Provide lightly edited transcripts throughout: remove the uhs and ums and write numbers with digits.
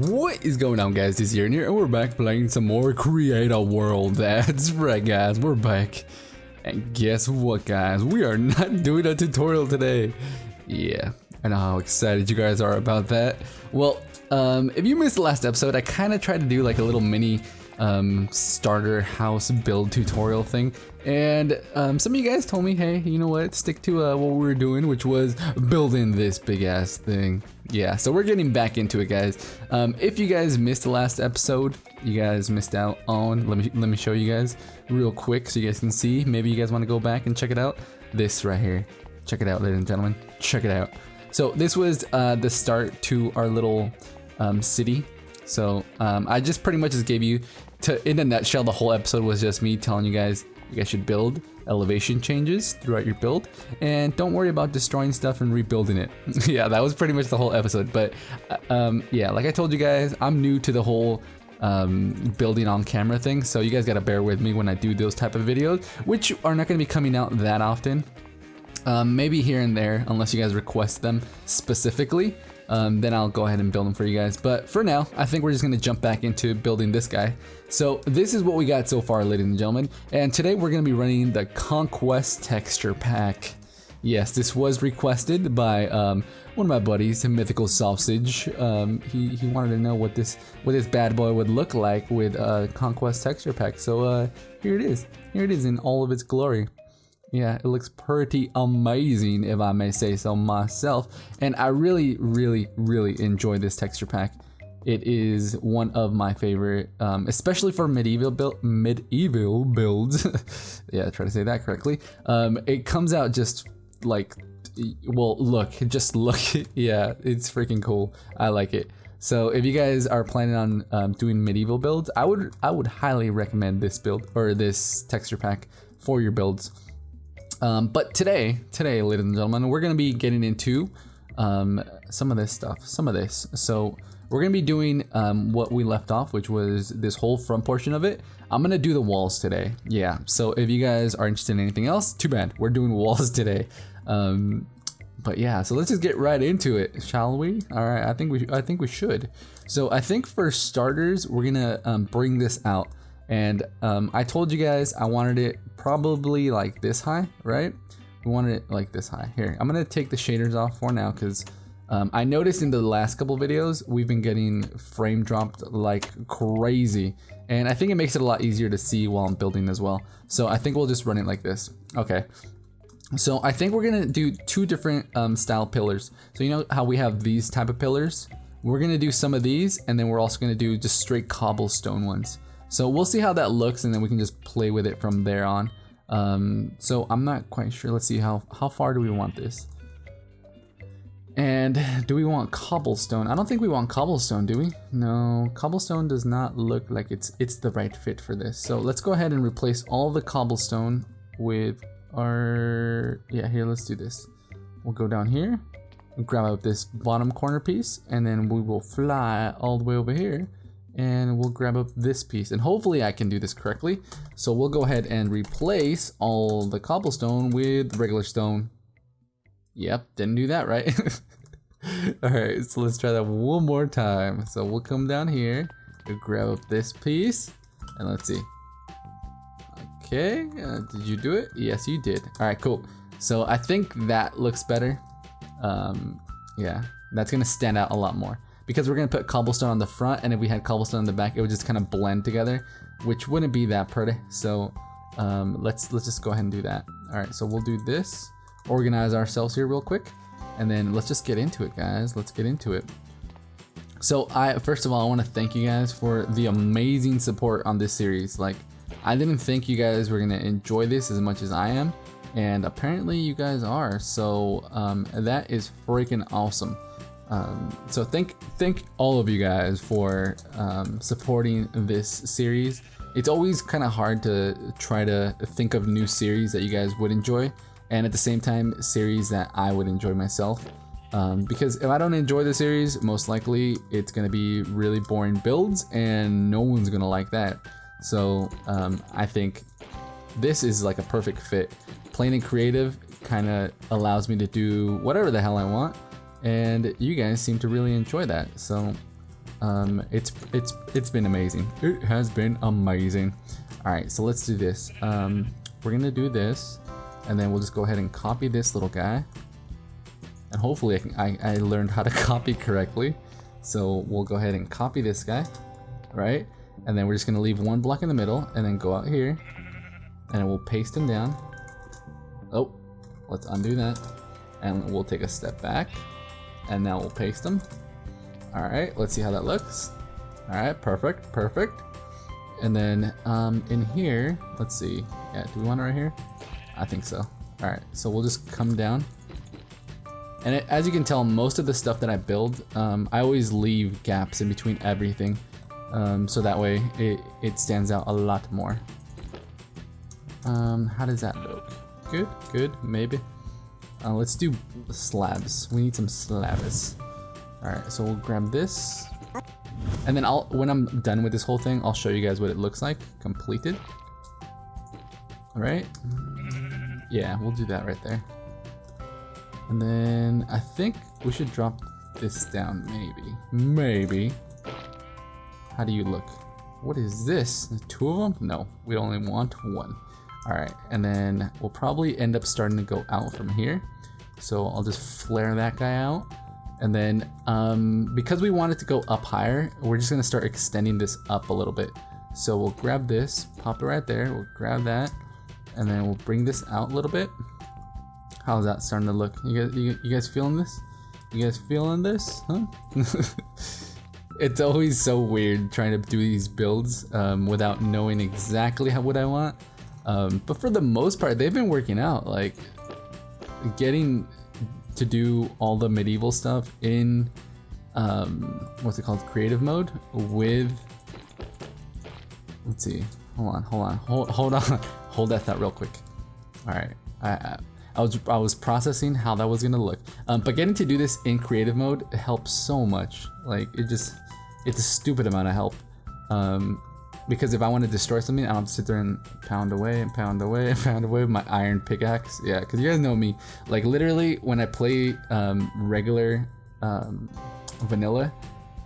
What is going on, guys? This year and we're back playing some more Create a World. That's right, guys, we're back. And guess what, guys? We are not doing a tutorial today. Yeah, I know how excited you guys are about that. Well, if you missed the last episode, I kind of tried to do like a little mini starter house build tutorial thing, and some of you guys told me, hey, you know what, stick to what we were doing, which was building this big ass thing. Yeah, so we're getting back into it, guys. If you guys missed the last episode, you guys missed out on, let me show you guys real quick so you guys can see. Maybe you guys want to go back and check it out. This right here, check it out, ladies and gentlemen, check it out. So this was the start to our little city. So I just pretty much just gave you, in a nutshell, the whole episode was just me telling you guys should build elevation changes throughout your build, and don't worry about destroying stuff and rebuilding it. Yeah, that was pretty much the whole episode. But yeah, like I told you guys, I'm new to the whole building on camera thing, so you guys gotta bear with me when I do those type of videos, which are not gonna be coming out that often. Maybe here and there, unless you guys request them specifically. Then I'll go ahead and build them for you guys. But for now, I think we're just gonna jump back into building this guy. So this is what we got so far, ladies and gentlemen. And today we're gonna be running the Conquest texture pack. Yes, this was requested by one of my buddies, Mythical Sausage. He wanted to know what this bad boy would look like with Conquest texture pack. So here it is. Here it is in all of its glory. Yeah, it looks pretty amazing, if I may say so myself. And I really enjoy this texture pack. It is one of my favorite, especially for medieval builds. Yeah, try to say that correctly. It comes out just like, well, just look. Yeah, it's freaking cool. I like it. So if you guys are planning on doing medieval builds, I would highly recommend this build or this texture pack for your builds. But today, ladies and gentlemen, we're gonna be getting into some of this stuff, So we're gonna be doing what we left off, which was this whole front portion of it. I'm gonna do the walls today. Yeah. So if you guys are interested in anything else, too bad. We're doing walls today. But yeah, so let's just get right into it, shall we? All right. I think we should. So I think for starters, we're gonna bring this out. And I told you guys I wanted it probably like this high, right? We wanted it like this high. Here, I'm gonna take the shaders off for now because I noticed in the last couple videos we've been getting frame dropped like crazy, and I think it makes it a lot easier to see while I'm building as well. So I think we'll just run it like this. Okay. So I think we're gonna do two different style pillars. So you know how we have these type of pillars? We're gonna do some of these, and then we're also gonna do just straight cobblestone ones. So we'll see how that looks, and then we can just play with it from there on. So I'm not quite sure. Let's see how far do we want this? And do we want cobblestone? I don't think we want cobblestone, do we? No, cobblestone does not look like it's the right fit for this. So let's go ahead and replace all the cobblestone with our, yeah, here, let's do this. We'll go down here, we'll grab up this bottom corner piece, and then we will fly all the way over here. And we'll grab up this piece, and hopefully I can do this correctly. So we'll go ahead and replace all the cobblestone with regular stone. Yep, didn't do that right. All right, so let's try that one more time. So we'll come down here, we'll grab up this piece, and let's see. Okay, did you do it? Yes, you did. All right, cool. So I think that looks better. Yeah, that's gonna stand out a lot more, because we're gonna put cobblestone on the front, and if we had cobblestone on the back, it would just kind of blend together, which wouldn't be that pretty. So let's just go ahead and do that. All right, so we'll do this, organize ourselves here real quick, and then let's just get into it, guys. Let's get into it. So first of all, I want to thank you guys for the amazing support on this series. Like, I didn't think you guys were gonna enjoy this as much as I am, and apparently you guys are. So that is freaking awesome. So thank all of you guys for supporting this series. It's always kind of hard to try to think of new series that you guys would enjoy, and at the same time series that I would enjoy myself, because if I don't enjoy the series, most likely it's gonna be really boring builds, and no one's gonna like that. So I think this is like a perfect fit. Plain and creative kind of allows me to do whatever the hell I want, and you guys seem to really enjoy that. So it's been amazing. It has been amazing. All right, so let's do this. We're gonna do this, and then we'll just go ahead and copy this little guy, and hopefully I learned how to copy correctly. So we'll go ahead and copy this guy, right? And then we're just gonna leave one block in the middle, and then go out here, and we'll paste him down. Oh, let's undo that, and we'll take a step back, and now we'll paste them. All right, let's see how that looks. All right, perfect, perfect. And then in here, let's see. Yeah, do we want it right here? I think so. All right, so we'll just come down. And as you can tell, most of the stuff that I build, I always leave gaps in between everything. So that way it stands out a lot more. How does that look? Good, good, maybe. Let's do slabs. We need some slabs. All right, so we'll grab this. And then when I'm done with this whole thing, I'll show you guys what it looks like, completed. All right, yeah, we'll do that right there. And then I think we should drop this down, maybe. How do you look? What is this? 2 of them? No, we only want 1. All right, and then we'll probably end up starting to go out from here. So I'll just flare that guy out. And then because we want it to go up higher, we're just gonna start extending this up a little bit. So we'll grab this, pop it right there, we'll grab that, and then we'll bring this out a little bit. How's that starting to look? You guys feeling this? You guys feeling this? Huh? It's always so weird trying to do these builds without knowing exactly what I want. But for the most part, they've been working out. Like getting to do all the medieval stuff in what's it called, creative mode with, let's see, hold on, hold that thought real quick. All right, I was processing how that was gonna look, but getting to do this in creative mode helps so much. Like it's a stupid amount of help, because if I want to destroy something, I don't have to sit there and pound away and pound away and pound away with my iron pickaxe. Yeah, because you guys know me. Like literally, when I play regular vanilla,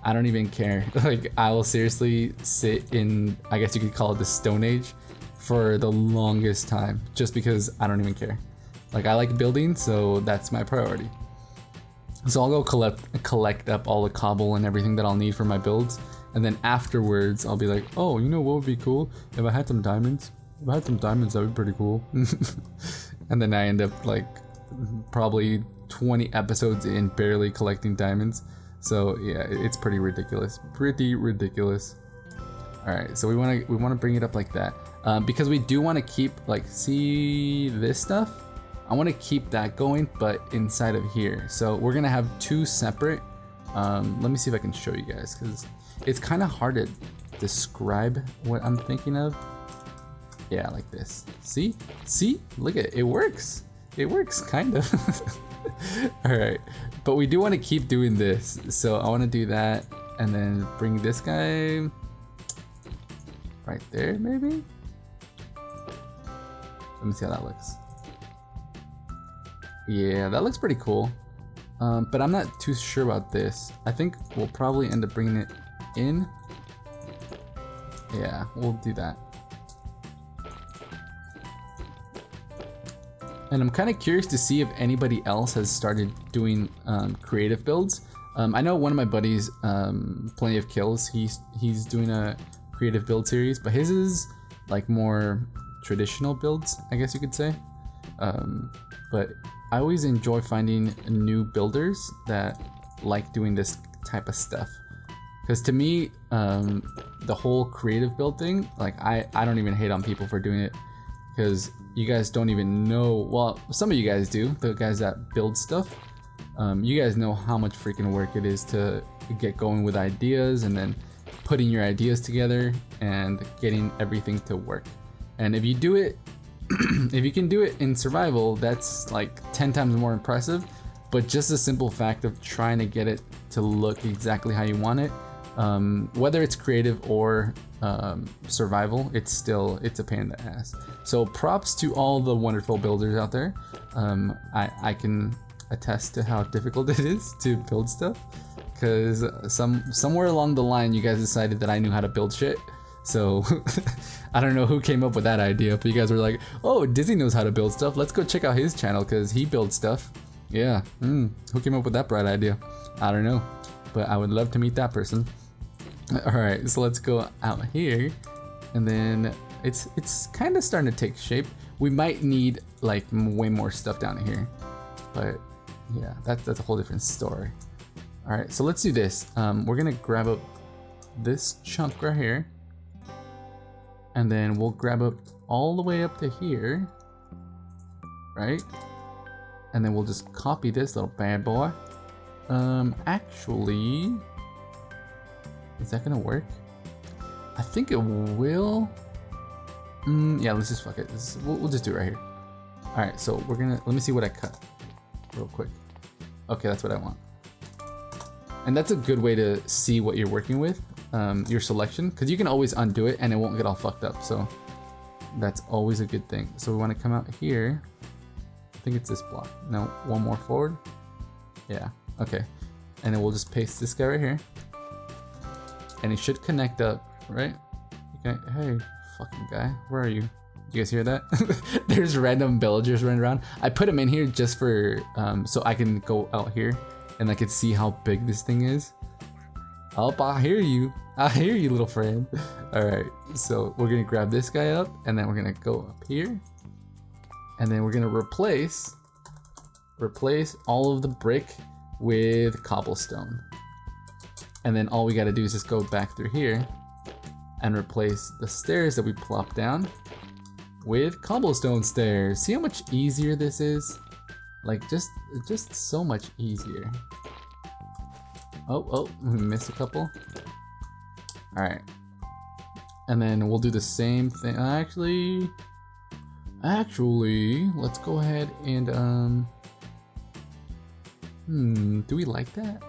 I don't even care. Like I will seriously sit in, I guess you could call it the Stone Age, for the longest time, just because I don't even care. Like I like building, so that's my priority. So I'll go collect up all the cobble and everything that I'll need for my builds. And then afterwards, I'll be like, oh, you know what would be cool? If I had some diamonds. If I had some diamonds, that would be pretty cool. And then I end up like probably 20 episodes in barely collecting diamonds. So yeah, it's pretty ridiculous. Pretty ridiculous. All right, so we wanna bring it up like that. Because we do wanna keep, like, see this stuff? I wanna keep that going, but inside of here. So we're gonna have 2 separate. Let me see if I can show you guys, because it's kind of hard to describe what I'm thinking of. Yeah, like this. See? Look at it. It works. It works, kind of. All right, but we do want to keep doing this. So I want to do that, and then bring this guy right there, maybe. Let me see how that looks. Yeah, that looks pretty cool. But I'm not too sure about this. I think we'll probably end up bringing it in. Yeah, we'll do that. And I'm kind of curious to see if anybody else has started doing creative builds. I know one of my buddies, Plenty of Kills, he's doing a creative build series, but his is like more traditional builds, I guess you could say. But I always enjoy finding new builders that like doing this type of stuff. Because to me, the whole creative build thing, like I don't even hate on people for doing it, because you guys don't even know, well, some of you guys do, the guys that build stuff. You guys know how much freaking work it is to get going with ideas and then putting your ideas together and getting everything to work. And if you do it, if you can do it in survival, that's like 10 times more impressive. But just the simple fact of trying to get it to look exactly how you want it, whether it's creative or survival, it's a pain in the ass. So props to all the wonderful builders out there. I can attest to how difficult it is to build stuff, because somewhere along the line you guys decided that I knew how to build shit. So I don't know who came up with that idea, but you guys were like, oh, Dizzy knows how to build stuff, let's go check out his channel because he builds stuff. Yeah, who came up with that bright idea? I don't know, but I would love to meet that person. Alright, so let's go out here, and then it's kind of starting to take shape. We might need like way more stuff down here, but yeah, that's a whole different story. Alright, so let's do this. We're gonna grab up this chunk right here, and then we'll grab up all the way up to here, right? And then we'll just copy this little bad boy. Actually, is that gonna work? I think it will. Yeah, let's just fuck it. We'll just do it right here. Alright, so we're gonna, let me see what I cut real quick. Okay, that's what I want. And that's a good way to see what you're working with, your selection, because you can always undo it and it won't get all fucked up. So that's always a good thing. So we want to come out here. I think it's this block. No, one more forward. Yeah, okay. And then we'll just paste this guy right here. And it should connect up, right? Okay, hey, fucking guy, where are you? You guys hear that? There's random villagers running around. I put them in here just for, so I can go out here and I can see how big this thing is. Oh, I hear you. I hear you, little friend. All right, so we're gonna grab this guy up, and then we're gonna go up here, and then we're gonna replace all of the brick with cobblestone. And then all we gotta do is just go back through here and replace the stairs that we plopped down with cobblestone stairs. See how much easier this is? Like just so much easier. Oh, we missed a couple. All right. And then we'll do the same thing. Actually, let's go ahead and do we like that?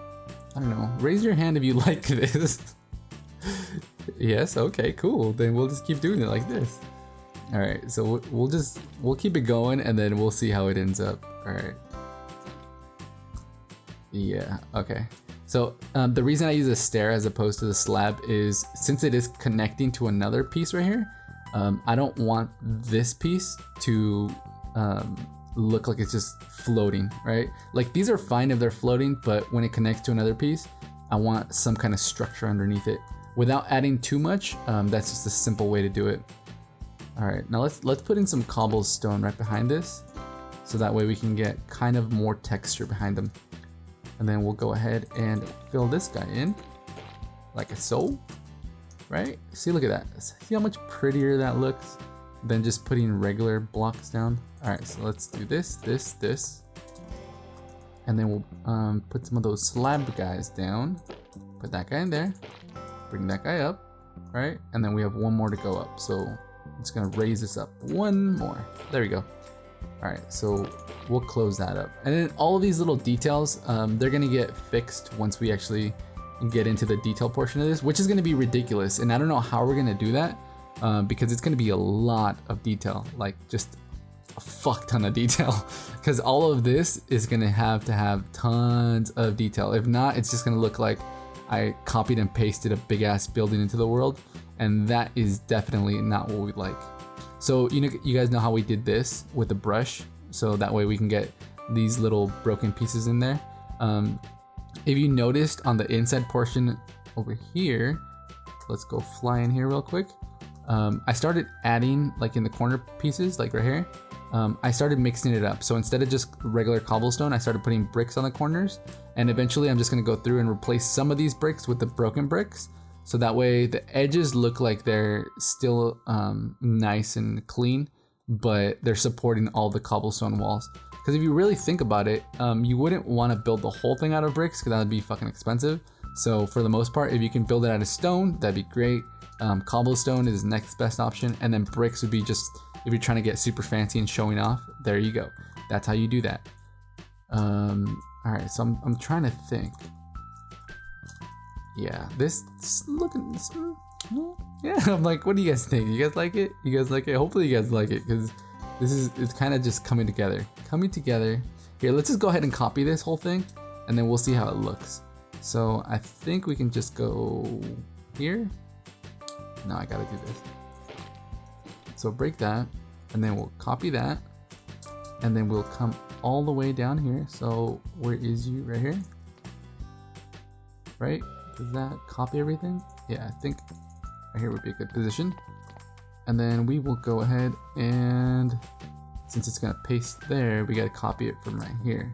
I don't know. Raise your hand if you like this. Yes, okay, cool. Then we'll just keep doing it like this. All right, so we'll keep it going, and then we'll see how it ends up. All right. Yeah, okay. So the reason I use a stair as opposed to the slab is since it is connecting to another piece right here, I don't want this piece to look like it's just floating, right? Like these are fine if they're floating, but when it connects to another piece, I want some kind of structure underneath it without adding too much. That's just a simple way to do it. All right, now let's put in some cobblestone right behind this, so that way we can get kind of more texture behind them. And then we'll go ahead and fill this guy in like so, right? See, look at that. See how much prettier that looks than just putting regular blocks down. All right, so let's do this. And then we'll put some of those slab guys down. Put that guy in there, bring that guy up, right? And then we have one more to go up. So I'm just gonna raise this up one more. There we go. All right, so we'll close that up. And then all of these little details, they're gonna get fixed once we actually get into the detail portion of this, which is gonna be ridiculous. And I don't know how we're gonna do that because it's gonna be a lot of detail, like just a fuck ton of detail. Because all of this is gonna have to have tons of detail. If not, it's just gonna look like I copied and pasted a big ass building into the world. And that is definitely not what we like. So you guys know how we did this with the brush, so that way we can get these little broken pieces in there. If you noticed on the inside portion over here, let's go fly in here real quick. I started adding, like in the corner pieces, like right here, I started mixing it up. So instead of just regular cobblestone, I started putting bricks on the corners, and eventually I'm just gonna go through and replace some of these bricks with the broken bricks. So that way the edges look like they're still nice and clean, but they're supporting all the cobblestone walls. Because if you really think about it, you wouldn't want to build the whole thing out of bricks because that would be fucking expensive. So for the most part, if you can build it out of stone, that'd be great. Cobblestone is the next best option, and then bricks would be just, if you're trying to get super fancy and showing off, there you go. That's how you do that. All right, so I'm trying to think. Yeah, this looking, yeah, I'm like, what do you guys think? You guys like it? You guys like it? Hopefully you guys like it, because It's kind of just coming together. Here, let's just go ahead and copy this whole thing, and then we'll see how it looks. So I think we can just go here. No, I gotta do this. So break that, and then we'll copy that, and then we'll come all the way down here. So where is you? Right here? Right? Does that copy everything? Yeah, I think right here would be a good position. And then we will go ahead and, since it's gonna paste there, we gotta copy it from right here.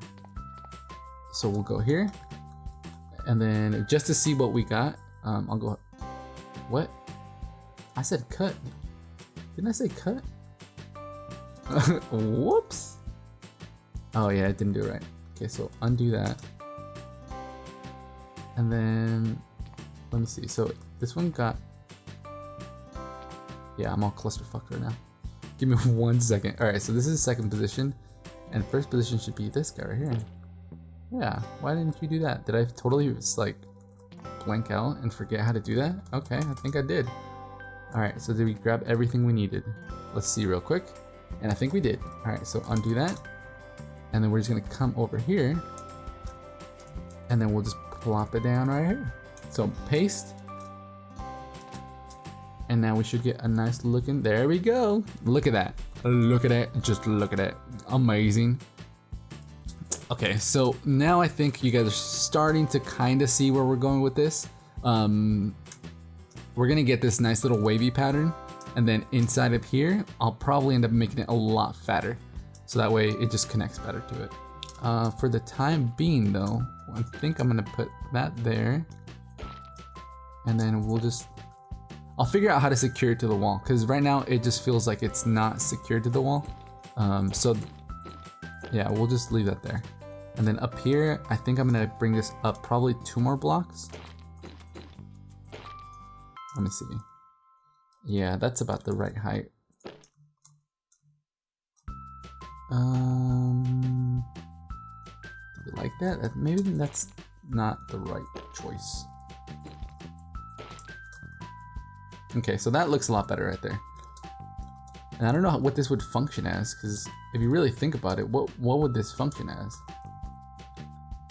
So we'll go here, and then just to see what we got, I'll go, what? I said cut. Didn't I say cut? Whoops. Oh yeah, I didn't do it right. Okay, so undo that. And then, let me see. So this one got, yeah, I'm all clusterfucked right now. Give me 1 second. All right, so this is second position, and first position should be this guy right here. Yeah, why didn't you do that? Did I totally just like blank out and forget how to do that? Okay, I think I did. All right, so did we grab everything we needed? Let's see real quick. And I think we did. All right, so undo that. And then we're just gonna come over here, and then we'll just plop it down right here. So paste. And now we should get a nice looking, there we go. Look at that, look at it, just look at it, amazing. Okay, so now I think you guys are starting to kind of see where we're going with this. We're gonna get this nice little wavy pattern, and then inside of here, I'll probably end up making it a lot fatter. So that way it just connects better to it. For the time being though, I think I'm gonna put that there. And then we'll just, I'll figure out how to secure it to the wall, because right now it just feels like it's not secured to the wall. So yeah, we'll just leave that there. And then up here, I think I'm gonna bring this up probably 2 more blocks. Let me see. Yeah, that's about the right height. Do you like that? Maybe that's not the right choice. Okay, so that looks a lot better right there. And I don't know what this would function as, because if you really think about it, what would this function as?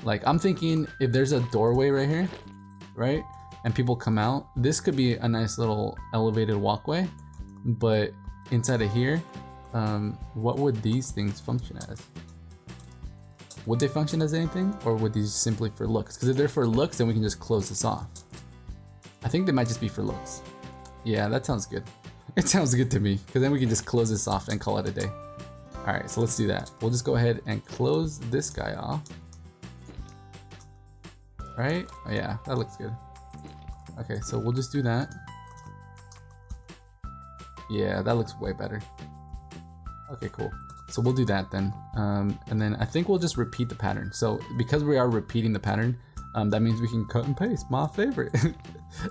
Like, I'm thinking if there's a doorway right here, right? And people come out, this could be a nice little elevated walkway, but inside of here, what would these things function as? Would they function as anything, or would these simply for looks? Because if they're for looks, then we can just close this off. I think they might just be for looks. Yeah, that sounds good. It sounds good to me, because then we can just close this off and call it a day. All right, so let's do that. We'll just go ahead and close this guy off. Right? Oh yeah, that looks good. Okay, so we'll just do that. Yeah, that looks way better. Okay, cool. So we'll do that then. And then I think we'll just repeat the pattern. So because we are repeating the pattern, that means we can cut and paste, my favorite.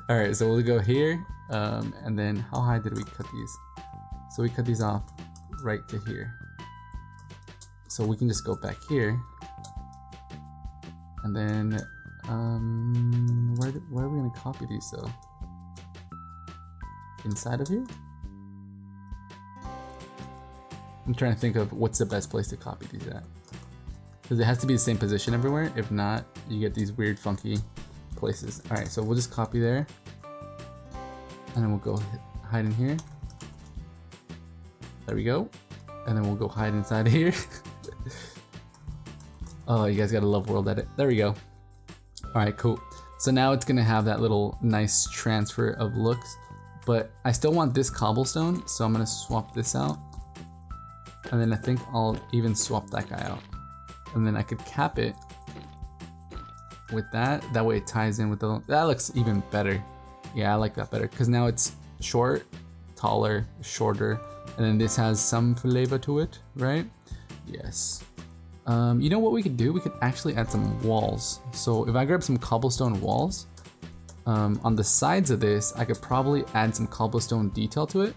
All right, so we'll go here. And then how high did we cut these? So we cut these off right to here. So we can just go back here. And then, where are we gonna copy these though? Inside of here? I'm trying to think of what's the best place to copy these at. Because it has to be the same position everywhere. If not, you get these weird funky places. All right, so we'll just copy there. And then we'll go hide in here. There we go. And then we'll go hide inside of here. Oh, you guys gotta love worldedit. There we go. All right, cool. So now it's gonna have that little nice transfer of looks, but I still want this cobblestone, so I'm gonna swap this out. And then I think I'll even swap that guy out. And then I could cap it with that. That way it ties in with the, that looks even better. Yeah, I like that better, because now it's short, taller, shorter, and then this has some flavor to it, right? Yes. You know what we could do? We could actually add some walls. So if I grab some cobblestone walls, on the sides of this, I could probably add some cobblestone detail to it.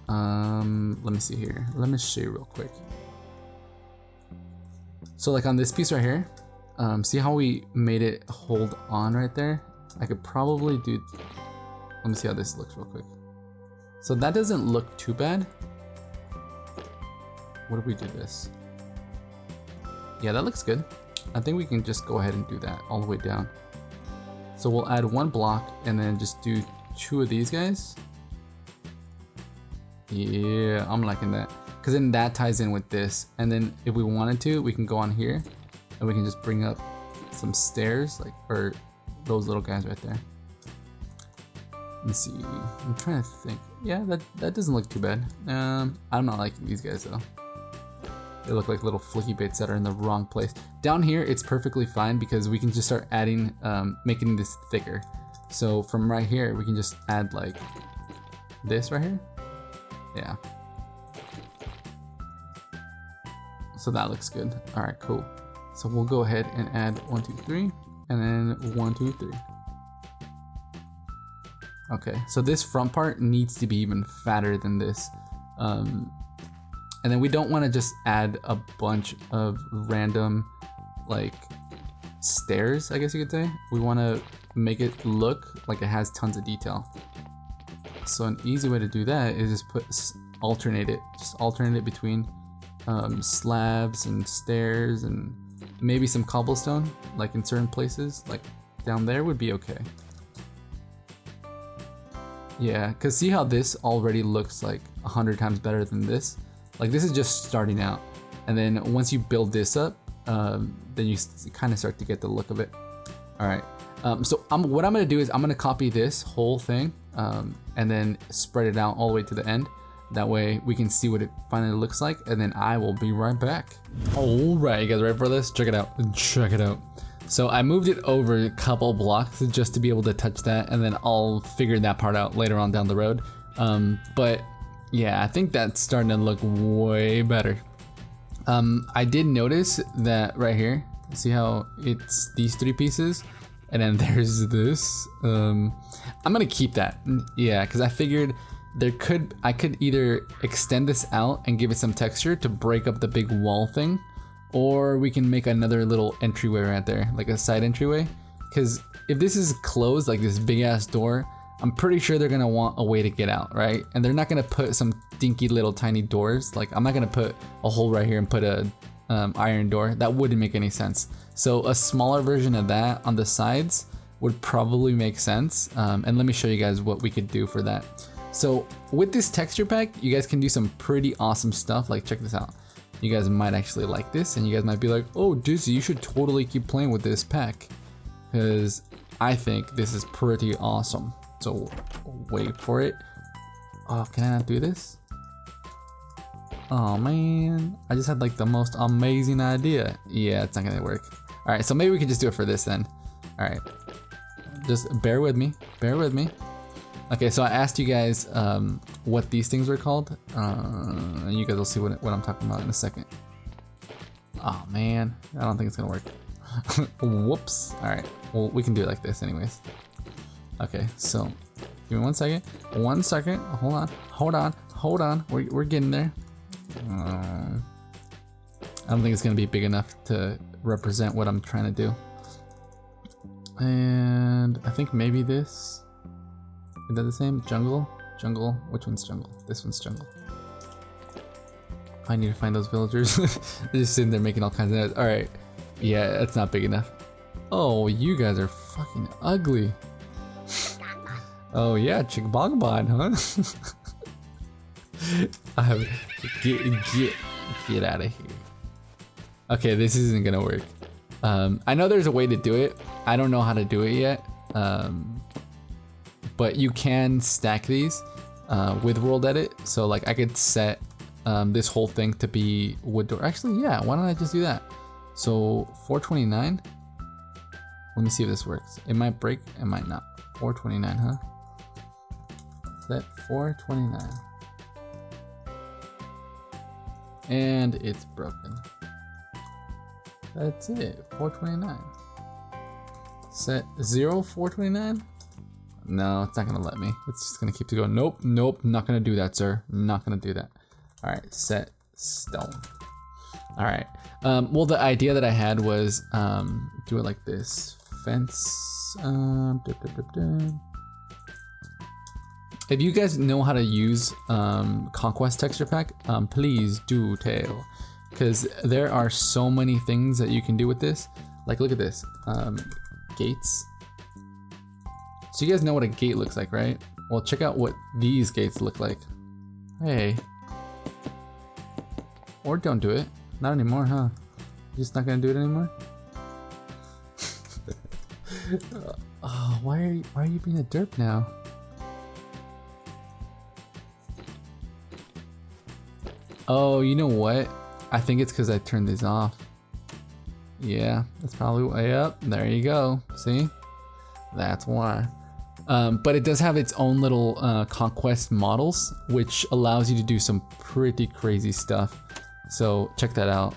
Let me see here. Let me show you real quick. So like on this piece right here, see how we made it hold on right there? I could probably do, let me see how this looks real quick. So that doesn't look too bad. what if we do this? Yeah, that looks good. I think we can just go ahead and do that all the way down. So we'll add one block and then just do 2 of these guys. Yeah, I'm liking that. Because then that ties in with this. And then if we wanted to, we can go on here and we can just bring up some stairs, like, or those little guys right there. Let's see, I'm trying to think. Yeah, that doesn't look too bad. I'm not liking these guys though. They look like little flicky bits that are in the wrong place. Down here, it's perfectly fine because we can just start adding, making this thicker. So from right here, we can just add like this right here. Yeah. So that looks good. All right, cool. So we'll go ahead and add 1, 2, 3, and then 1, 2, 3. Okay, so this front part needs to be even fatter than this. And then we don't want to just add a bunch of random like stairs, I guess you could say. We want to make it look like it has tons of detail. So an easy way to do that is just alternate it between slabs and stairs and maybe some cobblestone, like in certain places, like down there would be okay. Yeah, because see how this already looks like 100 times better than this? Like this is just starting out. And then once you build this up, then you kind of start to get the look of it. All right, so what I'm gonna do is I'm gonna copy this whole thing and then spread it out all the way to the end. That way we can see what it finally looks like, and then I will be right back. All right, you guys ready for this? Check it out, check it out. So I moved it over a couple blocks just to be able to touch that, and then I'll figure that part out later on down the road. But yeah, I think that's starting to look way better. I did notice that right here, see how it's these 3 pieces, and then there's this. I'm gonna keep that, yeah, because I figured I could either extend this out and give it some texture to break up the big wall thing, or we can make another little entryway right there, like a side entryway. Because if this is closed, like this big ass door, I'm pretty sure they're gonna want a way to get out, right? And they're not gonna put some dinky little tiny doors. Like I'm not gonna put a hole right here and put a iron door. That wouldn't make any sense. So a smaller version of that on the sides would probably make sense. And let me show you guys what we could do for that. So with this texture pack, you guys can do some pretty awesome stuff. Like check this out. You guys might actually like this, and you guys might be like, oh Dizzy, you should totally keep playing with this pack, because I think this is pretty awesome. So wait for it. Oh, can I not do this? Oh man, I just had like the most amazing idea. Yeah, it's not gonna work. All right, so maybe we can just do it for this then. All right, just bear with me, bear with me. Okay, so I asked you guys what these things were called, and you guys will see what I'm talking about in a second. Oh man, I don't think it's gonna work. Whoops. All right, well we can do it like this anyways. Okay, so give me 1 second. 1 second. Hold on. Hold on. Hold on. We're getting there. I don't think it's gonna be big enough to represent what I'm trying to do. And I think maybe this. Is that the same? Jungle? Jungle? Which one's jungle? This one's jungle. I need to find those villagers. They're just sitting there making all kinds of noise. Alright. Yeah, that's not big enough. Oh, you guys are fucking ugly. Oh yeah, Chickbogbod, huh? I have get out of here. Okay, this isn't gonna work. I know there's a way to do it. I don't know how to do it yet. But you can stack these with worldedit. So like I could set this whole thing to be wood door. Actually, yeah, why don't I just do that? So 429. Let me see if this works. It might break, it might not. 429, huh? Set 429. And it's broken. That's it, 429. Set 429. No, it's not gonna let me. It's just gonna keep to going. Nope, nope, not gonna do that, sir. Not gonna do that. All right, set stone. All right. Well, the idea that I had was do it like this. Fence. If you guys know how to use Conquest texture pack, please do tell, because there are so many things that you can do with this. Like, look at this, gates. So you guys know what a gate looks like, right? Well, check out what these gates look like. Hey. Or don't do it. Not anymore, huh? You're just not gonna do it anymore? Oh, why are you being a derp now? Oh, you know what? I think it's because I turned these off. Yeah, that's probably why. Yep, there you go. See? That's why. But it does have its own little conquest models, which allows you to do some pretty crazy stuff. So check that out.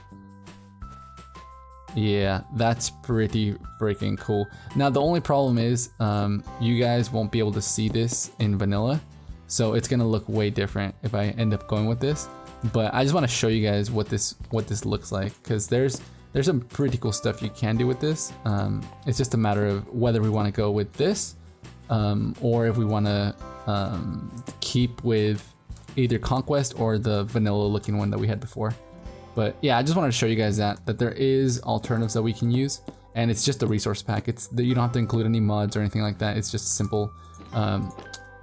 Yeah, that's pretty freaking cool. Now the only problem is you guys won't be able to see this in vanilla, so it's gonna look way different if I end up going with this. But I just want to show you guys what this looks like, because there's some pretty cool stuff you can do with this. It's just a matter of whether we want to go with this or if we want to keep with either Conquest or the vanilla looking one that we had before. But yeah, I just wanted to show you guys that there is alternatives that we can use, and it's just a resource pack. It's that you don't have to include any mods or anything like that. It's just a simple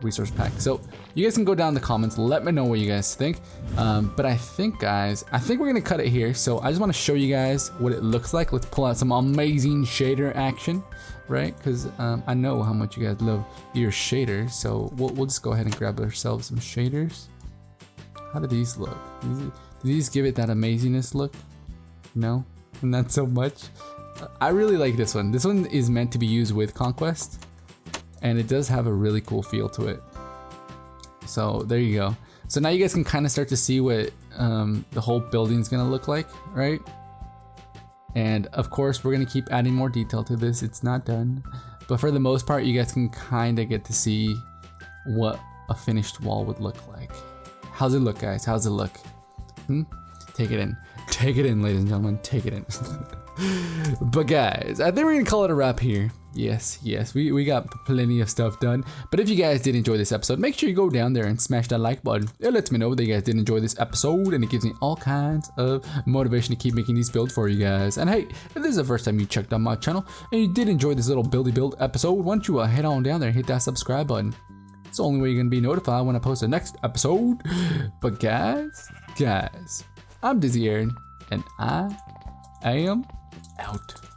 resource pack. So you guys can go down in the comments, let me know what you guys think. But I think we're gonna cut it here. So I just want to show you guys what it looks like. Let's pull out some amazing shader action, right? Because I know how much you guys love your shaders. So we'll just go ahead and grab ourselves some shaders. How do these look? Do these give it that amazingness look? No, not so much. I really like this one. This one is meant to be used with Conquest, and it does have a really cool feel to it. So there you go. So now you guys can kind of start to see what the whole building's gonna look like, right? And of course, we're gonna keep adding more detail to this. It's not done, but for the most part, you guys can kind of get to see what a finished wall would look like. How's it look, guys? How's it look? Take it in. Take it in, ladies and gentlemen. Take it in. But guys, I think we're gonna call it a wrap here. Yes, we got plenty of stuff done. But if you guys did enjoy this episode, make sure you go down there and smash that like button. It lets me know that you guys did enjoy this episode, and it gives me all kinds of motivation to keep making these builds for you guys. And hey, if this is the first time you checked out my channel and you did enjoy this little buildy build episode, why don't you head on down there and hit that subscribe button. It's the only way you're gonna be notified when I post the next episode. But guys, I'm Dizzy Aaron, and I am out.